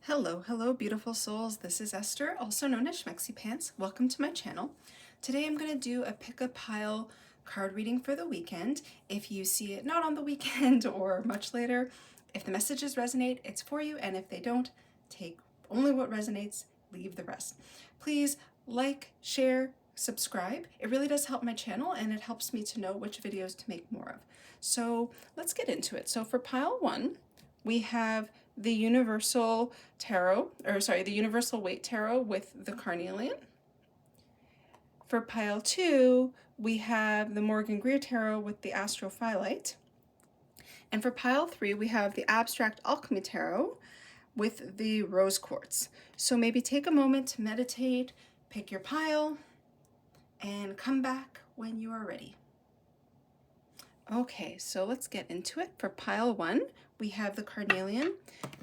Hello, beautiful souls. This is Esther, also known as Schmeksipants. Welcome to my channel. Today I'm going to do a pick a pile card reading for the weekend. If you see it not on the weekend or much later, if the messages resonate, it's for you, and if they don't, take only what resonates, leave the rest. Please like, share, subscribe. It really does help my channel, and it helps me to know which videos to make more of. So let's get into it. So for pile one, we have the Universal Tarot, the Universal Waite Tarot with the Carnelian. For pile two, we have the Morgan-Greer Tarot with the Astrophilite. And for pile three, we have the Abstract Alchemy Tarot with the Rose Quartz. So maybe take a moment to meditate, pick your pile, and come back when you are ready. Okay, so let's get into it. For pile one, we have the Carnelian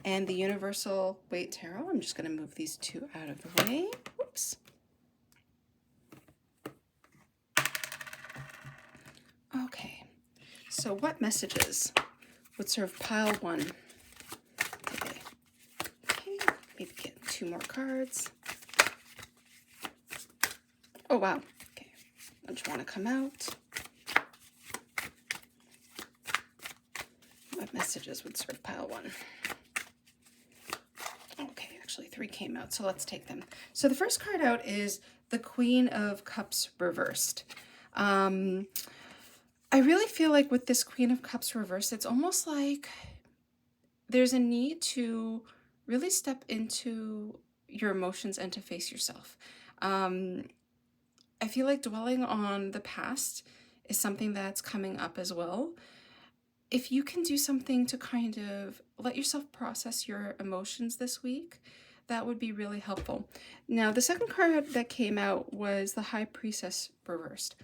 and the Universal Waite Tarot. I'm just going to move these two out of the way. Whoops. Okay, so what messages would serve pile one today? Okay, maybe get two more cards. Oh, wow. Okay, I just want to come out. What messages would serve pile one? Okay, actually three came out, so let's take them. So the first card out is the Queen of Cups reversed. I really feel like with this Queen of Cups reversed, it's almost like there's a need to really step into your emotions and to face yourself. I feel like dwelling on the past is something that's coming up as well. If you can do something to kind of let yourself process your emotions this week, that would be really helpful. Now, the second card that came out was the High Priestess reversed.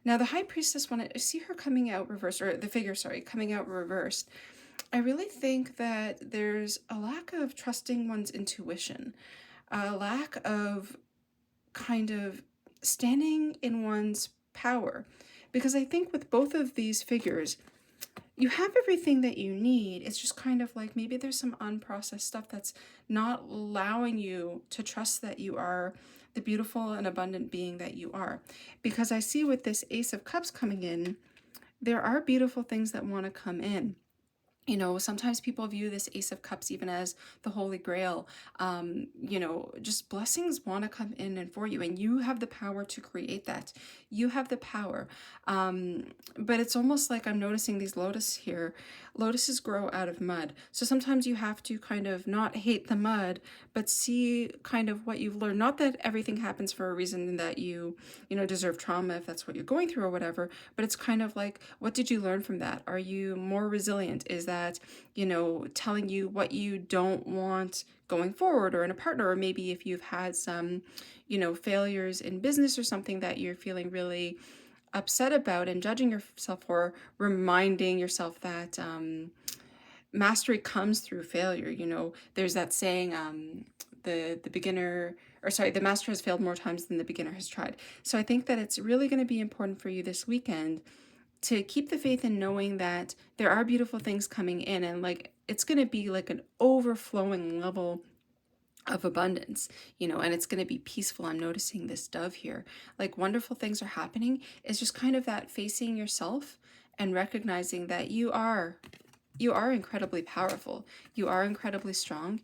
Now, the High Priestess, when I see her coming out reversed, or the figure, sorry, coming out reversed, I really think that there's a lack of trusting one's intuition, a lack of kind of standing in one's power. Because I think with both of these figures, you have everything that you need. It's just kind of like maybe there's some unprocessed stuff that's not allowing you to trust that you are the beautiful and abundant being that you are. Because I see with this Ace of Cups coming in, there are beautiful things that want to come in. You know, sometimes people view this Ace of Cups even as the Holy Grail. You know, just blessings want to come in and for you, and you have the power to create that. You have the power. But it's almost like I'm noticing these lotus here. Lotuses grow out of mud. So sometimes you have to kind of not hate the mud, but see kind of what you've learned. Not that everything happens for a reason and that you deserve trauma if that's what you're going through or whatever, but it's kind of like, what did you learn from that? Are you more resilient? Is that, telling you what you don't want going forward or in a partner, or maybe if you've had some, failures in business or something that you're feeling really upset about and judging yourself for, reminding yourself that mastery comes through failure. There's that saying, the master has failed more times than the beginner has tried. So I think that it's really going to be important for you this weekend to keep the faith in knowing that there are beautiful things coming in, and like it's going to be like an overflowing level of abundance, and it's going to be peaceful. I'm noticing this dove here, like wonderful things are happening. It's just kind of that facing yourself and recognizing that you are incredibly powerful. You are incredibly strong,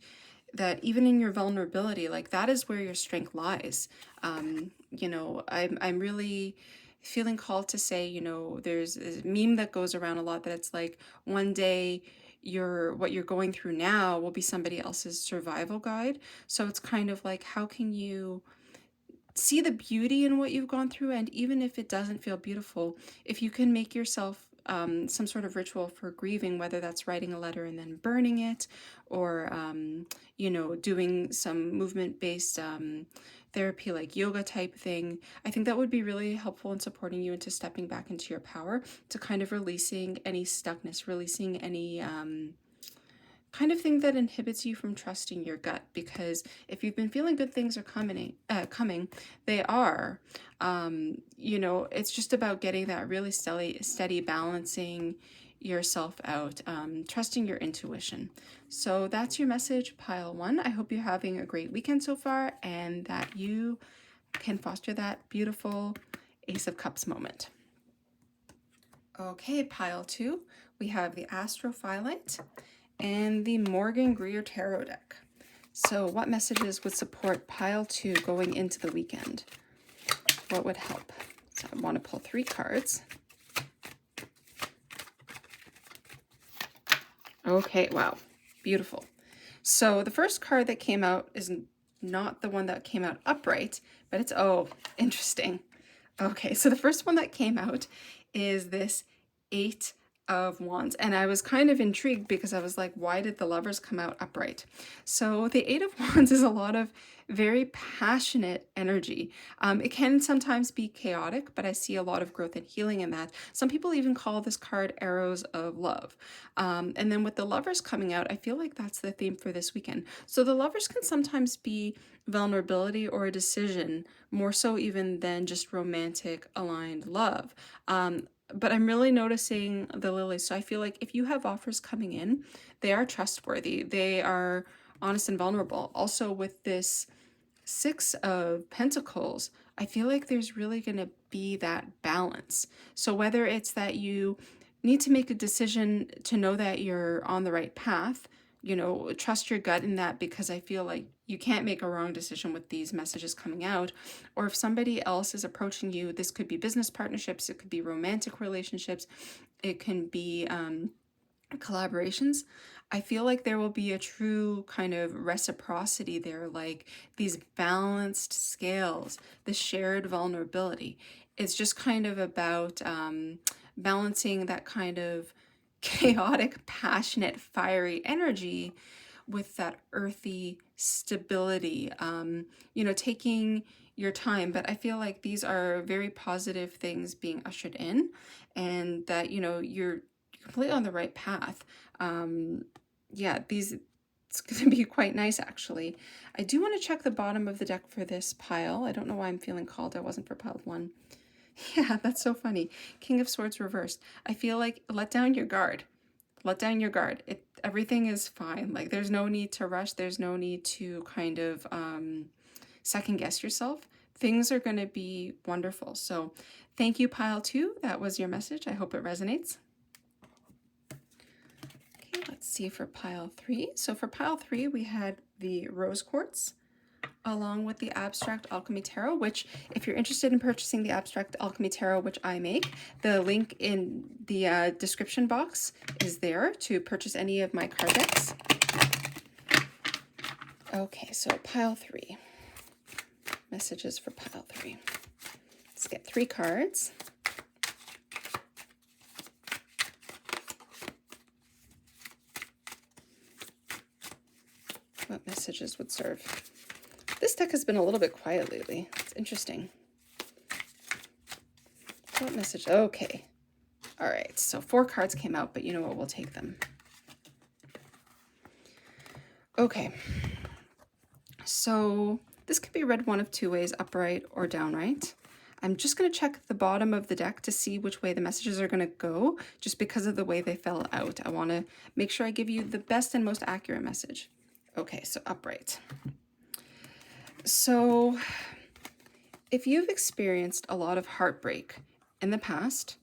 that even in your vulnerability, like that is where your strength lies. I'm really feeling called to say, there's a meme that goes around a lot that it's like one day what you're going through now will be somebody else's survival guide. So it's kind of like, how can you see the beauty in what you've gone through? And even if it doesn't feel beautiful, if you can make yourself some sort of ritual for grieving, whether that's writing a letter and then burning it, or doing some movement-based therapy like yoga type thing, I think that would be really helpful in supporting you into stepping back into your power, to kind of releasing any stuckness, releasing any kind of thing that inhibits you from trusting your gut. Because if you've been feeling good things are coming, they are. It's just about getting that really steady balancing yourself out, trusting your intuition. So that's your message, pile 1. I hope you're having a great weekend so far and that you can foster that beautiful Ace of Cups moment. Okay, pile 2, we have the Astrophilite and the Morgan-Greer Tarot deck. So what messages would support pile 2 going into the weekend? What would help? So I want to pull 3 cards. Okay, wow, beautiful. So the first card that came out is not the one that came out upright, but it's, oh, interesting. Okay, so the first one that came out is this 8 of Wands, and I was kind of intrigued because I was like, why did the Lovers come out upright? So the 8 of Wands is a lot of very passionate energy. It can sometimes be chaotic, but I see a lot of growth and healing in that. Some people even call this card Arrows of Love. And then with the Lovers coming out, I feel like that's the theme for this weekend. So the Lovers can sometimes be vulnerability or a decision, more so even than just romantic aligned love. But I'm really noticing the Lilies. So I feel like if you have offers coming in, they are trustworthy. They are honest and vulnerable. Also with this 6 of Pentacles, I feel like there's really going to be that balance. So whether it's that you need to make a decision to know that you're on the right path, you know, trust your gut in that, because I feel like you can't make a wrong decision with these messages coming out. Or if somebody else is approaching you, this could be business partnerships, it could be romantic relationships, it can be collaborations. I feel like there will be a true kind of reciprocity there, like these balanced scales, the shared vulnerability. It's just kind of about balancing that kind of chaotic, passionate, fiery energy with that earthy stability, you know, taking your time. But I feel like these are very positive things being ushered in, and that, you know, you're completely on the right path. Yeah, it's going to be quite nice, actually. I do want to check the bottom of the deck for this pile. I don't know why I'm feeling called. I wasn't for pile 1. Yeah, that's so funny. King of Swords reversed. I feel like let down your guard. Let down your guard. Everything is fine. Like, there's no need to rush. There's no need to kind of second guess yourself. Things are going to be wonderful. So thank you, pile 2. That was your message. I hope it resonates. Okay, let's see for pile 3. So for pile 3, we had the Rose Quartz along with the Abstract Alchemy Tarot, which if you're interested in purchasing the Abstract Alchemy Tarot, which I make, the link in the description box is there to purchase any of my card decks. Okay, so pile 3. Messages for pile 3. Let's get 3 cards. What messages would serve? This deck has been a little bit quiet lately. It's interesting. What message? Okay. All right, so 4 cards came out, but you know what? We'll take them. Okay. So this could be read one of 2 ways, upright or downright. I'm just going to check the bottom of the deck to see which way the messages are going to go, just because of the way they fell out. I want to make sure I give you the best and most accurate message. Okay, so upright. So if you've experienced a lot of heartbreak in the past,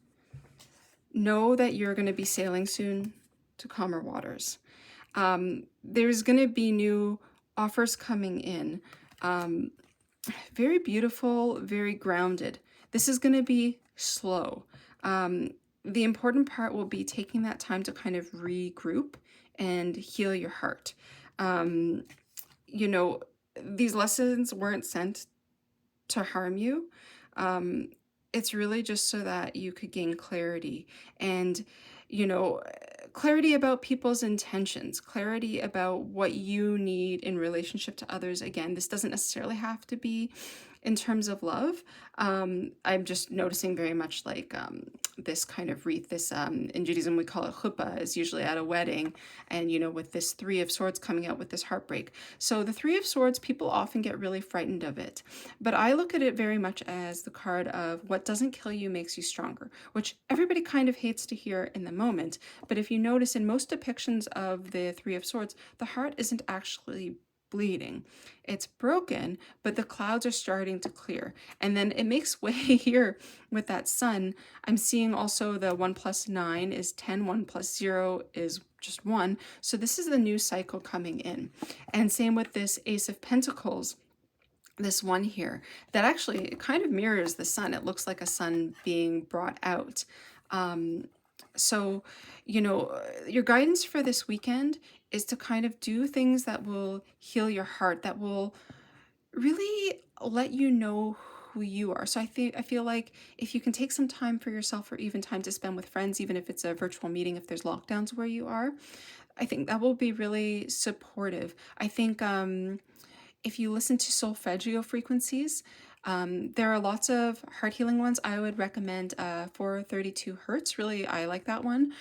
know that you're going to be sailing soon to calmer waters. There's going to be new offers coming in. Very beautiful, very grounded. This is going to be slow. The important part will be taking that time to kind of regroup and heal your heart. You know, these lessons weren't sent to harm you. It's really just so that you could gain clarity and, you know, clarity about people's intentions, clarity about what you need in relationship to others. Again, this doesn't necessarily have to be In terms of love, I'm just noticing very much like this kind of wreath, this in Judaism we call it chuppah, is usually at a wedding, and you know, with this Three of Swords coming out with this heartbreak. So the Three of Swords, people often get really frightened of it, but I look at it very much as the card of what doesn't kill you makes you stronger, which everybody kind of hates to hear in the moment. But if you notice, in most depictions of the Three of Swords, the heart isn't actually bleeding. It's broken, but the clouds are starting to clear. And then it makes way here with that sun. I'm seeing also the 1 plus 9 is 10, 1 plus 0 is just 1. So this is the new cycle coming in. And same with this Ace of Pentacles, this one here, that actually it kind of mirrors the sun. It looks like a sun being brought out. So, you know, your guidance for this weekend is to kind of do things that will heal your heart, that will really let you know who you are. So I feel like if you can take some time for yourself, or even time to spend with friends, even if it's a virtual meeting, if there's lockdowns where you are, I think that will be really supportive. I think if you listen to solfeggio frequencies, there are lots of heart healing ones. I would recommend 432 hertz. Really, I like that one.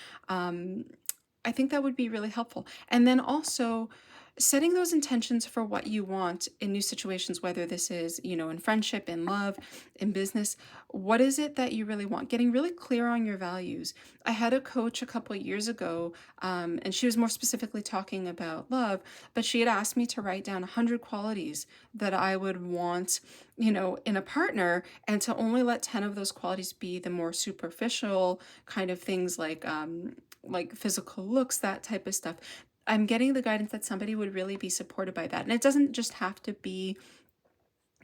I think that would be really helpful. And then also setting those intentions for what you want in new situations, whether this is, you know, in friendship, in love, in business. What is it that you really want? Getting really clear on your values. I had a coach a couple of years ago, and she was more specifically talking about love, but she had asked me to write down 100 qualities that I would want, you know, in a partner, and to only let 10 of those qualities be the more superficial kind of things, like physical looks, that type of stuff. I'm getting the guidance that somebody would really be supported by that. And it doesn't just have to be,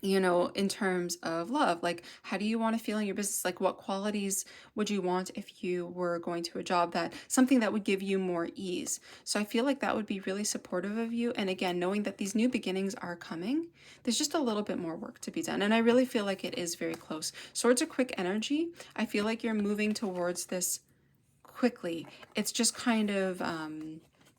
you know, in terms of love. Like, how do you want to feel in your business? Like, what qualities would you want if you were going to a job, that something that would give you more ease? So I feel like that would be really supportive of you. And again, knowing that these new beginnings are coming, there's just a little bit more work to be done. And I really feel like it is very close. Swords are quick energy. I feel like you're moving towards this quickly. It's just kind of,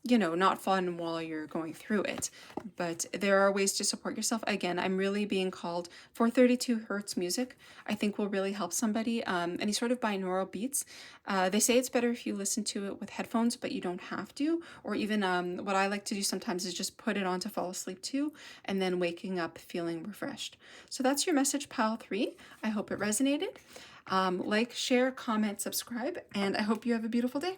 you know, not fun while you're going through it, but there are ways to support yourself. Again, I'm really being called 432 hertz music. I think will really help somebody. Any sort of binaural beats. They say it's better if you listen to it with headphones, but you don't have to. Or even what I like to do sometimes is just put it on to fall asleep to, and then waking up feeling refreshed. So that's your message, pile 3. I hope it resonated. Like, share, comment, subscribe, and I hope you have a beautiful day.